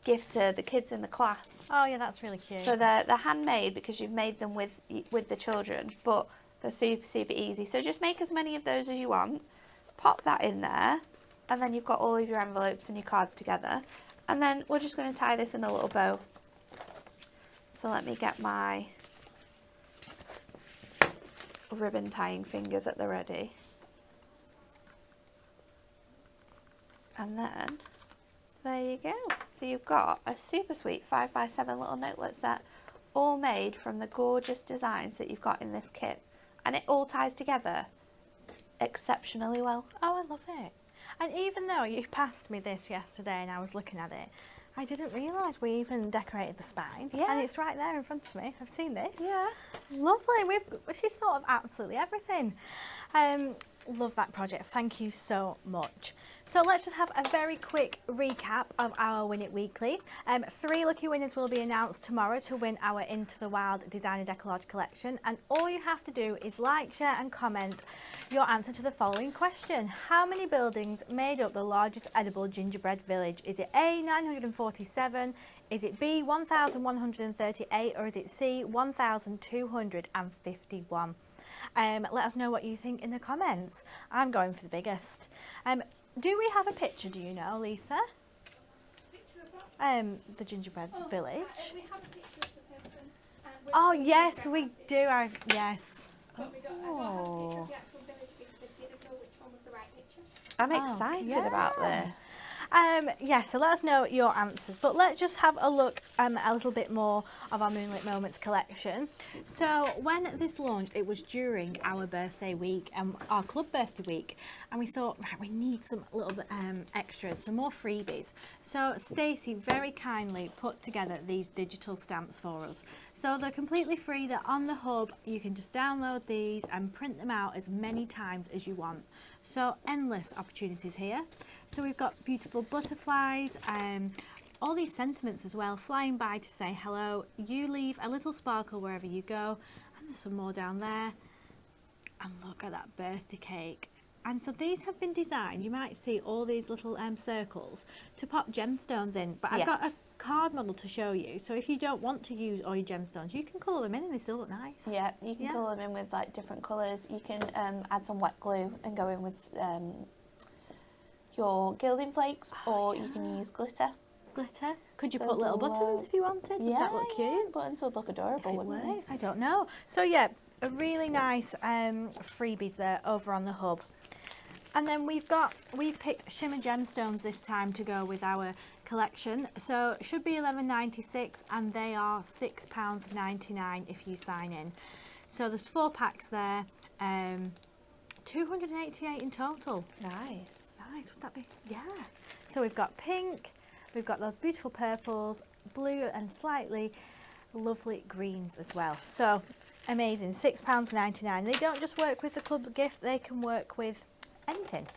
give to the kids in the class. Oh yeah, that's really cute. So they're handmade because you've made them with the children, but they're super easy. So just make as many of those as you want, pop that in there, and then you've got all of your envelopes and your cards together. And then we're just going to tie this in a little bow. So let me get my ribbon tying fingers at the ready. And then there you go. So you've got a super sweet 5x7 little notelet set, all made from the gorgeous designs that you've got in this kit. And it all ties together exceptionally well. Oh, I love it. And even though you passed me this yesterday and I was looking at it, I didn't realise we even decorated the spine. Yeah. And it's right there in front of me. I've seen this. Yeah. Lovely. She's thought of absolutely everything. Love that project. Thank you so much. So let's just have a very quick recap of our Win It Weekly. 3 lucky winners will be announced tomorrow to win our Into the Wild Designer Decollage collection. And all you have to do is like, share and comment your answer to the following question. How many buildings made up the largest edible gingerbread village? Is it A, 947? Is it B, 1,138? Or is it C, 1,251? Let us know what you think in the comments. I'm going for the biggest. Do we have a picture, do you know, Lisa? Picture of what? The gingerbread village. We have a picture of the person. Oh, yes, we do. Yes. But we don't, I don't have a picture of the actual village because they didn't know which one was the right picture. I'm excited about this. Yeah, so let us know your answers, but let's just have a look a little bit more of our Moonlit Moments collection. So when this launched, it was during our birthday week and our club birthday week, and we thought, right, we need some little bit extras, some more freebies. So Stacey very kindly put together these digital stamps for us. So they're completely free, they're on the hub, you can just download these and print them out as many times as you want. So endless opportunities here. So we've got beautiful butterflies, all these sentiments as well, flying by to say hello. You leave a little sparkle wherever you go, and there's some more down there. And look at that birthday cake. And so these have been designed, you might see all these little circles to pop gemstones in, but I've got a card model to show you. So if you don't want to use all your gemstones, you can colour them in and they still look nice. Yeah, you can colour them in with like different colours. You can add some wet glue and go in with your gilding flakes, or you can use glitter. Glitter. Could you There's put little buttons if you wanted? Would that look cute? Buttons would look adorable, wouldn't they? I don't know. So yeah, a really nice freebies there over on the hub. And then we've picked shimmer gemstones this time to go with our collection. So it should be $11.96 and they are £6.99 if you sign in. So there's 4 packs there, 288 in total. Nice. Nice, would that be? Yeah. So we've got pink, we've got those beautiful purples, blue and slightly lovely greens as well. So amazing, £6.99. They don't just work with the club gift, they can work with anything.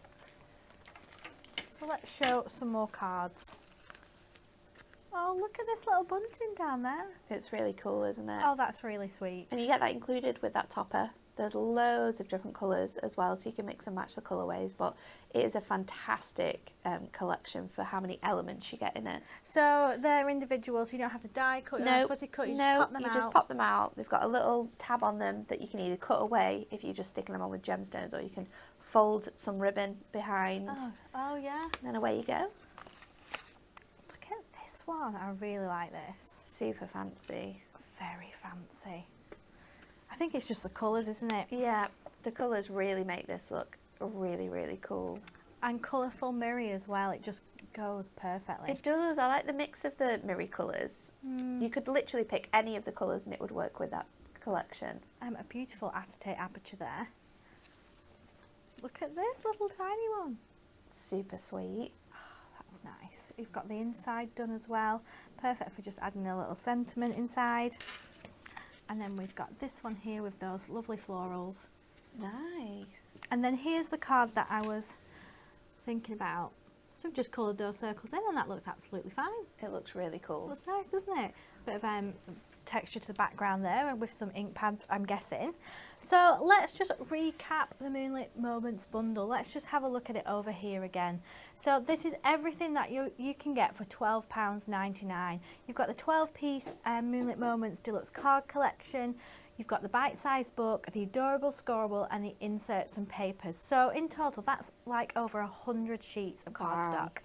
So let's show some more cards. Oh, look at this little bunting down there. It's really cool, isn't it? Oh, that's really sweet. And you get that included with that topper. There's loads of different colours as well, so you can mix and match the colourways, but it is a fantastic collection for how many elements you get in it. So they're individual, so you don't have to die cut, you don't have to fuzzy cut, you just pop them out. Just pop them out. They've got a little tab on them that you can either cut away if you're just sticking them on with gemstones, or you can fold some ribbon behind. Oh yeah. And then away you go. Look at this one, I really like this. Super fancy. Very fancy. I think it's just the colours, isn't it? Yeah, the colours really make this look really, really cool. And colourful mirror as well, it just goes perfectly. It does. I like the mix of the mirror colours. You could literally pick any of the colours and it would work with that collection. A beautiful acetate aperture there. Look at this little tiny one. Super sweet. That's nice. You've got the inside done as well. Perfect for just adding a little sentiment inside. And then we've got this one here with those lovely florals. Nice. And then here's the card that I was thinking about. So we've just coloured those circles in and that looks absolutely fine. It looks really cool. Looks nice, doesn't it? Bit of texture to the background there and with some ink pads, I'm guessing. So let's just recap the Moonlit Moments bundle. Let's just have a look at it over here again. So this is everything that you can get for £12.99. You've got the 12-piece Moonlit Moments Deluxe Card Collection. You've got the bite-sized book, the adorable scorable, and the inserts and papers. So in total, that's like over 100 sheets of cardstock.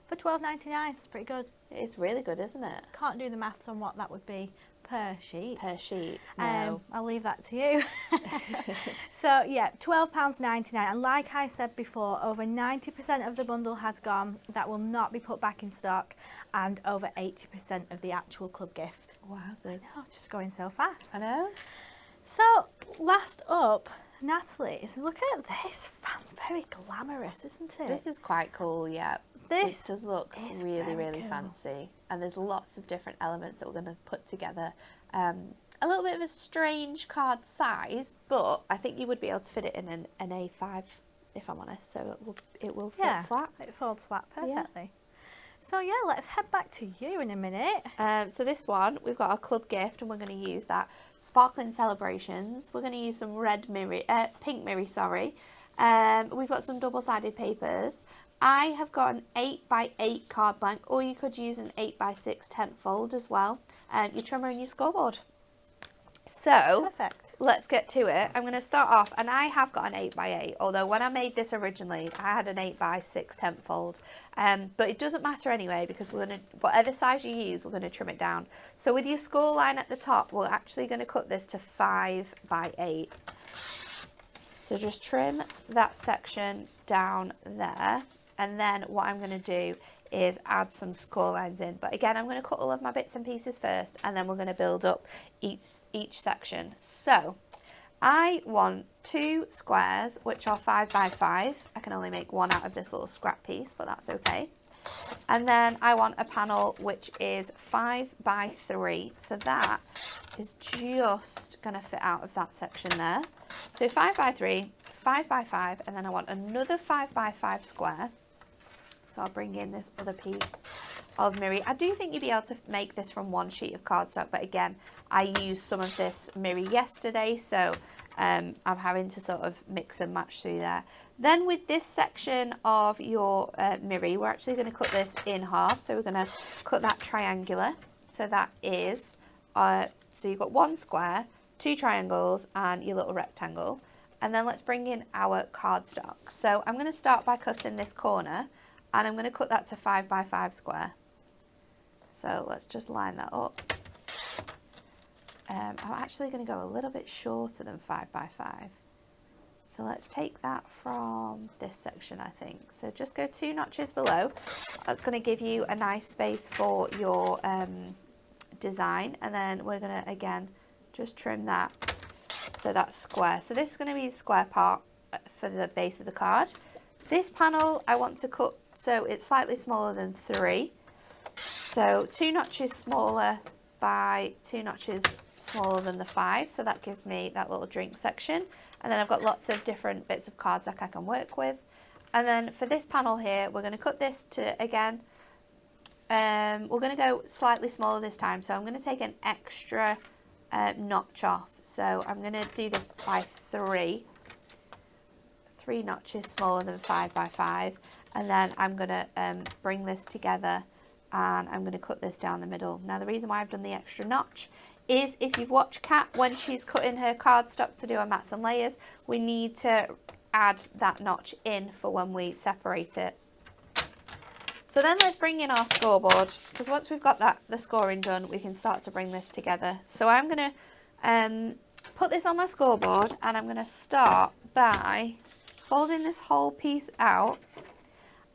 For £12.99, it's pretty good. It's really good, isn't it? Can't do the maths on what that would be per sheet. Per sheet, no. I'll leave that to you. So yeah, £12.99. And like I said before, over 90% of the bundle has gone. That will not be put back in stock. And over 80% of the actual club gift. Wowzers. Oh, just going so fast. I know. So last up, Natalie, is look at this. Very glamorous, isn't it? This is quite cool, yeah. This it does look really, really fancy. And there's lots of different elements that we're going to put together. A little bit of a strange card size, but I think you would be able to fit it in an A5, if I'm honest. So it will fit flat. It folds flat perfectly. Yeah. So yeah, let's head back to you in a minute. So this one, we've got our club gift and we're going to use that. Sparkling Celebrations. We're going to use some pink mirror, sorry. We've got some double-sided papers. I have got an 8x8 card blank, or you could use an 8x6 tent fold as well. Your trimmer and your scoreboard. So, perfect. Let's get to it. I'm going to start off, and I have got an 8x8, although when I made this originally, I had an 8x6 tent fold. But it doesn't matter anyway, because we're going to, whatever size you use, we're going to trim it down. So with your score line at the top, we're actually going to cut this to 5x8. So just trim that section down there. And then what I'm going to do is add some score lines in. But again, I'm going to cut all of my bits and pieces first, and then we're going to build up each section. So I want 2 squares, which are 5x5. I can only make one out of this little scrap piece, but that's okay. And then I want a panel which is 5x3. So that is just going to fit out of that section there. So 5x3, 5x5, and then I want another 5x5 square. So I'll bring in this other piece of mirror. I do think you'd be able to make this from one sheet of cardstock, but again, I used some of this mirror yesterday, so I'm having to sort of mix and match through there. Then with this section of your mirror, we're actually going to cut this in half. So we're going to cut that triangular. So that is, so you've got 1 square, 2 triangles, and your little rectangle. And then let's bring in our cardstock. So I'm going to start by cutting this corner, and I'm going to cut that to 5x5 square. So let's just line that up. I'm actually going to go a little bit shorter than 5x5. So let's take that from this section, I think. So just go 2 notches below. That's going to give you a nice space for your design. And then we're going to, again, just trim that so that's square. So this is going to be the square part for the base of the card. This panel I want to cut so it's slightly smaller than 3. So 2 notches smaller by 2 notches smaller than the 5. So that gives me that little drink section. And then I've got lots of different bits of cardstock I can work with. And then for this panel here, we're going to cut this to, again, we're going to go slightly smaller this time. So I'm going to take an extra notch off. So I'm going to do this by 3 notches smaller than 5x5. And then I'm going to bring this together and I'm going to cut this down the middle. Now the reason why I've done the extra notch is if you've watched Kat when she's cutting her cardstock to do her mats and layers, we need to add that notch in for when we separate it. So then let's bring in our scoreboard, because once we've got the scoring done, we can start to bring this together. So I'm going to put this on my scoreboard, and I'm going to start by folding this whole piece out,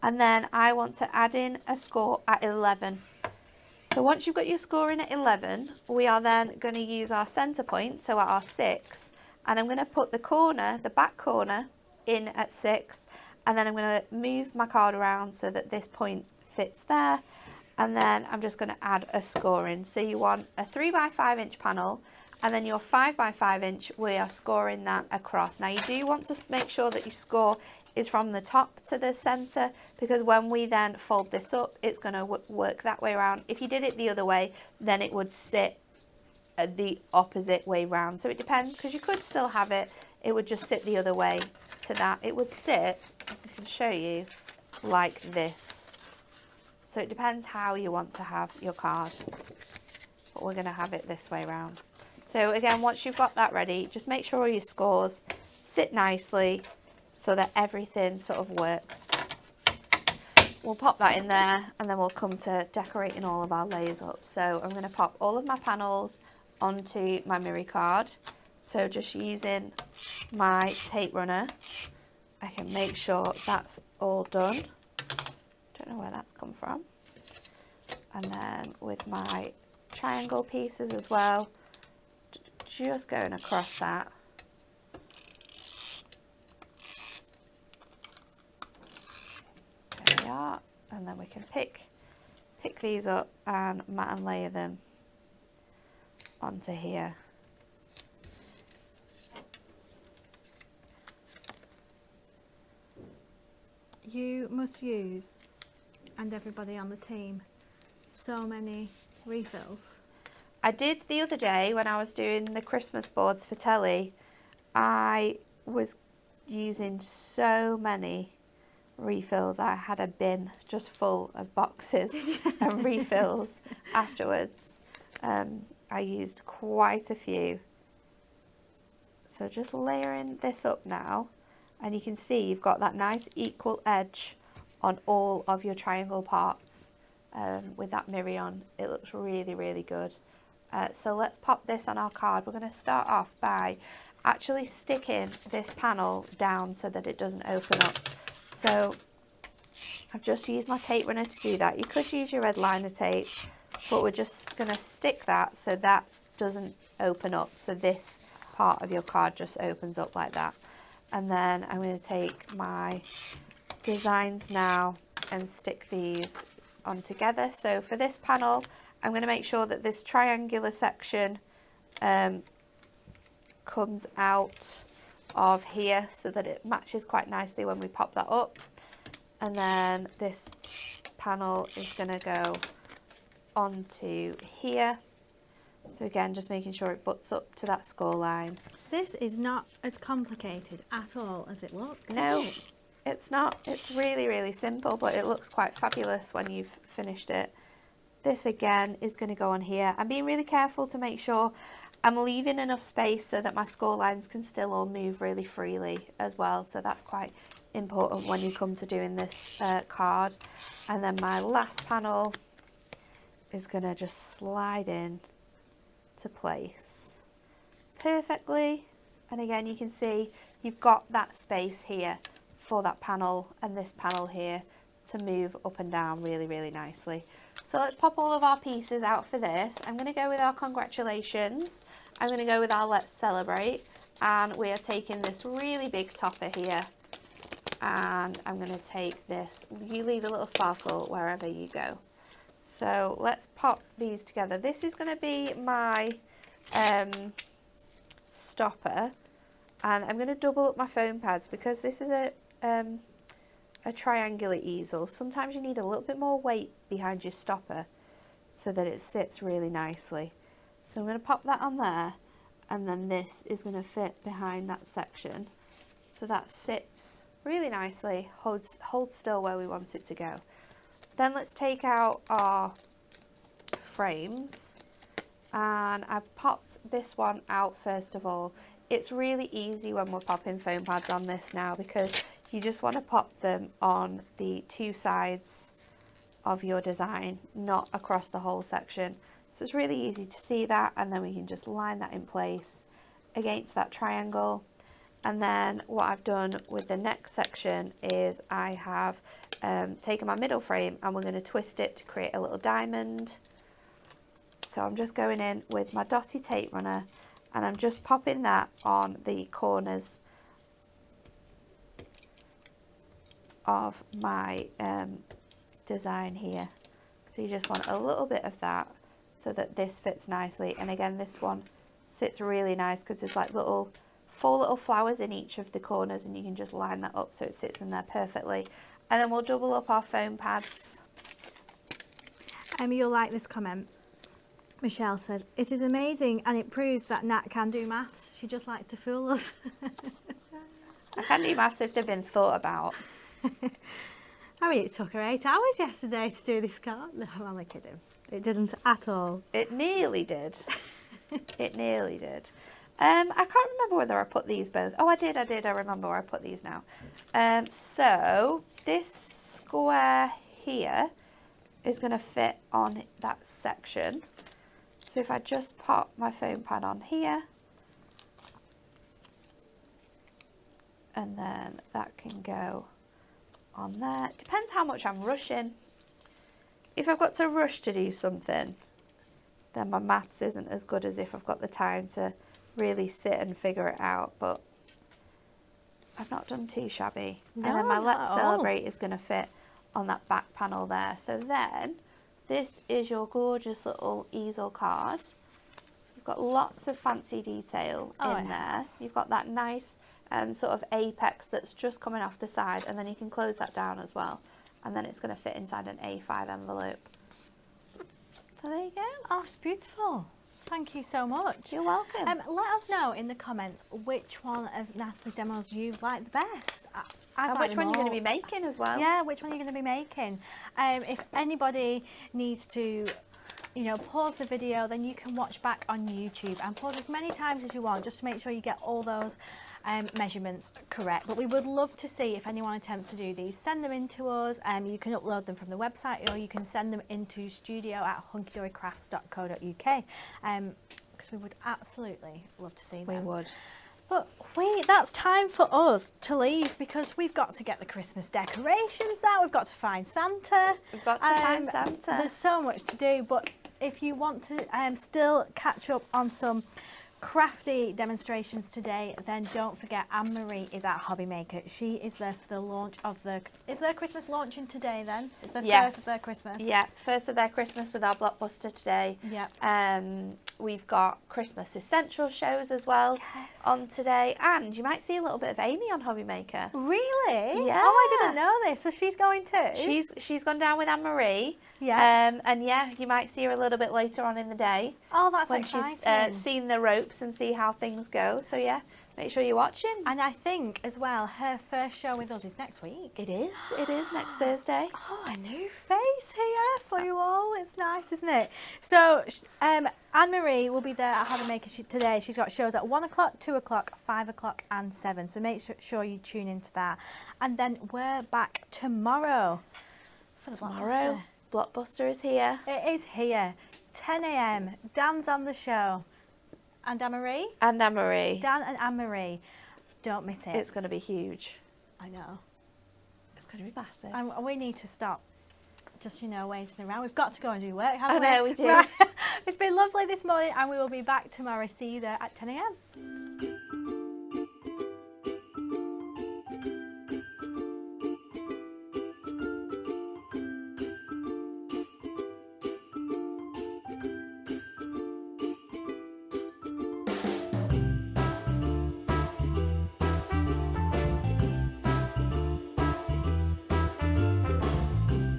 And then I want to add in a score at 11. So once you've got your score in at 11, we are then going to use our centre point, so at our 6, and I'm going to put the corner, the back corner, in at 6, and then I'm going to move my card around so that this point fits there, and then I'm just going to add a score in. So you want a 3x5 inch panel, and then your 5x5 inch, we are scoring that across. Now you do want to make sure that your score is from the top to the centre, because when we then fold this up, it's going to work that way around. If you did it the other way, then it would sit the opposite way round. So it depends, because you could still have it, it would just sit the other way to that. It would sit, I can show you, like this. So it depends how you want to have your card, but we're going to have it this way round. So again, once you've got that ready, just make sure all your scores sit nicely so that everything sort of works. We'll pop that in there, and then we'll come to decorating all of our layers up. So I'm going to pop all of my panels onto my mirror card. So just using my tape runner, I can make sure that's all done. Don't know where that's come from. And then with my triangle pieces as well, just going across that. There we are, and then we can pick these up and mat and layer them onto here. You must use, and everybody on the team, so many refills. I did the other day when I was doing the Christmas boards for telly. I was using so many refills. I had a bin just full of boxes and refills afterwards. I used quite a few. So just layering this up now, and you can see you've got that nice equal edge on all of your triangle parts with that mirror on. It looks really, really good. So let's pop this on our card. We're going to start off by actually sticking this panel down so that it doesn't open up. So I've just used my tape runner to do that. You could use your red liner tape, but we're just going to stick that so that doesn't open up. So this part of your card just opens up like that. And then I'm going to take my designs now and stick these on together. So for this panel, I'm going to make sure that this triangular section comes out of here so that it matches quite nicely when we pop that up. And then this panel is going to go onto here. So again, just making sure it butts up to that score line. This is not as complicated at all as it looks. No, it's not. It's really, really simple, but it looks quite fabulous when you've finished it. This again is going to go on here. I'm being really careful to make sure I'm leaving enough space so that my score lines can still all move really freely as well. So that's quite important when you come to doing this card. And then my last panel is going to just slide in to place perfectly. And again, you can see you've got that space here for that panel and this panel here to move up and down really, really nicely. So let's pop all of our pieces out for this. I'm going to go with our congratulations. I'm going to go with our let's celebrate. And we are taking this really big topper here. And I'm going to take this. You leave a little sparkle wherever you go. So let's pop these together. This is going to be my stopper. And I'm going to double up my foam pads because this is a triangular easel. Sometimes you need a little bit more weight behind your stopper so that it sits really nicely. So I'm going to pop that on there, and then this is going to fit behind that section so that sits really nicely, holds still where we want it to go. Then let's take out our frames, and I've popped this one out first of all. It's really easy when we're popping foam pads on this now because you just want to pop them on the two sides of your design, not across the whole section. So it's really easy to see that, and then we can just line that in place against that triangle. And then what I've done with the next section is I have taken my middle frame and we're going to twist it to create a little diamond. So I'm just going in with my dotty tape runner and I'm just popping that on the corners of my design here. So you just want a little bit of that so that this fits nicely. And again, this one sits really nice because there's like four little flowers in each of the corners, and you can just line that up so it sits in there perfectly. And then we'll double up our foam pads. You'll like this comment. Michelle says, it is amazing and it proves that Nat can do maths. She just likes to fool us. I can do maths if they've been thought about. I mean, it took her 8 hours yesterday to do this card. No, I'm only kidding. It didn't at all. It nearly did. It nearly did. I can't remember whether I put these both. Oh, I did. I remember where I put these now. So this square here is going to fit on that section. So if I just pop my foam pad on here, and then that can go on there. It depends how much I'm rushing. If I've got to rush to do something, then my maths isn't as good as if I've got the time to really sit and figure it out. But I've not done too shabby. No, and then my not Let's at all. Celebrate is going to fit on that back panel there. So then this is your gorgeous little easel card. You've got lots of fancy detail in there. You've got that nice sort of apex that's just coming off the side, and then you can close that down as well, and then it's going to fit inside an A5 envelope. So there you go. Oh, it's beautiful. Thank you so much. You're welcome. Let us know in the comments which one of Natalie's demos you like the best. And which one you're going to be making as well. Yeah, which one you're going to be making. If anybody needs to, you know, pause the video, then you can watch back on YouTube and pause as many times as you want, just to make sure you get all those measurements correct. But we would love to see if anyone attempts to do these. Send them in to us. You can upload them from the website, or you can send them into studio@hunkydorycrafts.co.uk, because we would absolutely love to see them. We would. But that's time for us to leave, because we've got to get the Christmas decorations out. We've got to find Santa. We've got to find Santa. There's so much to do, but if you want to still catch up on some crafty demonstrations today, then don't forget Anne-Marie is at Hobby Maker. She is there for the launch of is their Christmas launching today then? It's the first of their Christmas. Yeah, first of their Christmas with our blockbuster today. Yeah. We've got Christmas essential shows as well on today, and you might see a little bit of Amy on Hobby Maker. Really? Yeah. Oh, I didn't know this. So she's going too? She's gone down with Anne-Marie. Yeah. And yeah, you might see her a little bit later on in the day. Oh, that's when exciting. she's seen the ropes and see how things go. So yeah, make sure you're watching. And I think as well, her first show with us is next week. It is next Thursday. Oh, a new face here for you all. It's nice, isn't it? So Anne-Marie will be there at Hobby Maker today. She's got shows at 1 o'clock, 2 o'clock, 5 o'clock and 7. So make sure you tune into that. And then we're back tomorrow. Tomorrow, Blockbuster is here. It is here. 10 a.m. Dan's on the show. And Anne-Marie? And Anne-Marie. Dan and Anne-Marie. Don't miss it. It's going to be huge. I know. It's going to be massive. And we need to stop just, waiting around. We've got to go and do work, haven't we? I know, we do. Right. It's been lovely this morning, and we will be back tomorrow. See you there at 10 a.m.